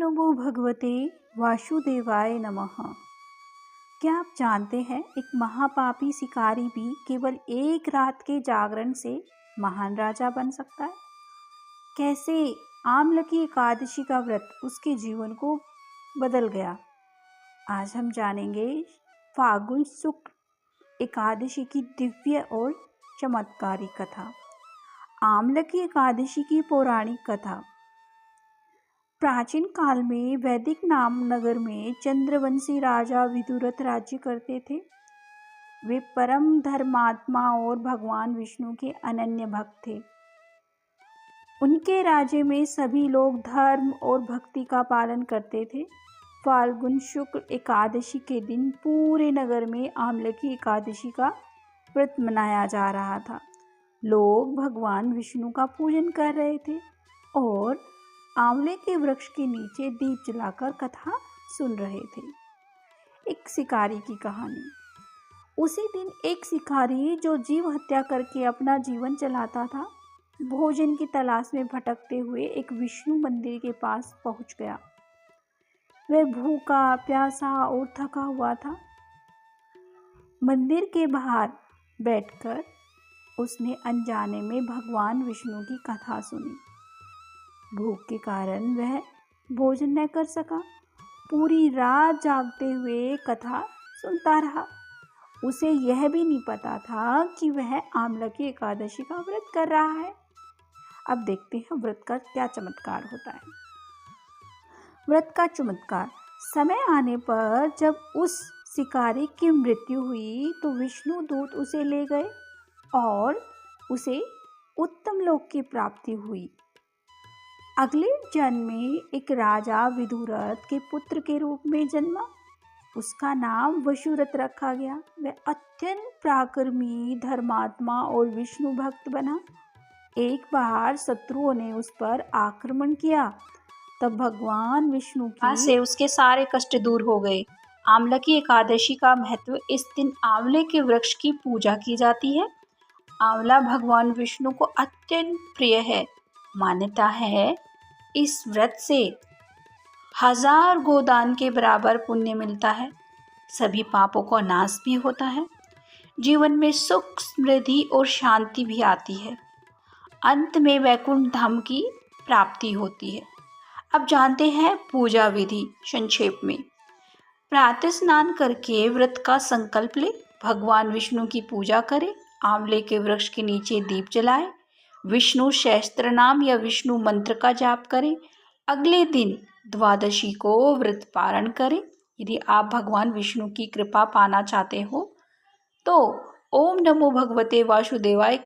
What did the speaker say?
नमो भगवते वासुदेवाय नमः। क्या आप जानते हैं एक महापापी शिकारी भी केवल एक रात के जागरण से महान राजा बन सकता है? कैसे आमलकी एकादशी का व्रत उसके जीवन को बदल गया। आज हम जानेंगे फाल्गुन शुक्ल एकादशी की दिव्य और चमत्कारी कथा। आमलकी एकादशी की पौराणिक कथा। प्राचीन काल में वैदिक नाम नगर में चंद्रवंशी राजा विदुरथ राज्य करते थे। वे परम धर्मात्मा और भगवान विष्णु के अनन्य भक्त थे। उनके राज्य में सभी लोग धर्म और भक्ति का पालन करते थे। फाल्गुन शुक्ल एकादशी के दिन पूरे नगर में आमलकी एकादशी का व्रत मनाया जा रहा था। लोग भगवान विष्णु का पूजन कर रहे थे और आंवले के वृक्ष के नीचे दीप जलाकर कथा सुन रहे थे। एक शिकारी की कहानी। उसी दिन एक शिकारी जो जीव हत्या करके अपना जीवन चलाता था, भोजन की तलाश में भटकते हुए एक विष्णु मंदिर के पास पहुंच गया। वह भूखा, प्यासा और थका हुआ था। मंदिर के बाहर बैठकर उसने अनजाने में भगवान विष्णु की कथा सुनी। भूख के कारण वह भोजन न कर सका। पूरी रात जागते हुए कथा सुनता रहा। उसे यह भी नहीं पता था कि वह आमलकी एकादशी का व्रत कर रहा है। अब देखते हैं व्रत का क्या चमत्कार होता है। व्रत का चमत्कार। समय आने पर जब उस शिकारी की मृत्यु हुई तो विष्णु दूत उसे ले गए और उसे उत्तम लोक की प्राप्ति हुई। अगले जन्म में एक राजा विदुरथ के पुत्र के रूप में जन्मा। उसका नाम वसुरथ रखा गया। वह अत्यंत पराक्रमी, धर्मात्मा और विष्णु भक्त बना। एक बार शत्रुओं ने उस पर आक्रमण किया, तब भगवान विष्णु की से उसके सारे कष्ट दूर हो गए। आमलकी एकादशी का महत्व। इस दिन आंवले के वृक्ष की पूजा की जाती है। आंवला भगवान विष्णु को अत्यंत प्रिय है। मान्यता है इस व्रत से 1000 गोदान के बराबर पुण्य मिलता है। सभी पापों का नाश भी होता है। जीवन में सुख, समृद्धि और शांति भी आती है। अंत में वैकुंठ धाम की प्राप्ति होती है। अब जानते हैं पूजा विधि संक्षेप में। प्रातः स्नान करके व्रत का संकल्प ले, भगवान विष्णु की पूजा करें, आंवले के वृक्ष के नीचे दीप जलाएं, विष्णु सहस्त्र नाम या विष्णु मंत्र का जाप करें। अगले दिन द्वादशी को व्रत पारण करें। यदि आप भगवान विष्णु की कृपा पाना चाहते हो तो ओम नमो भगवते वासुदेवाय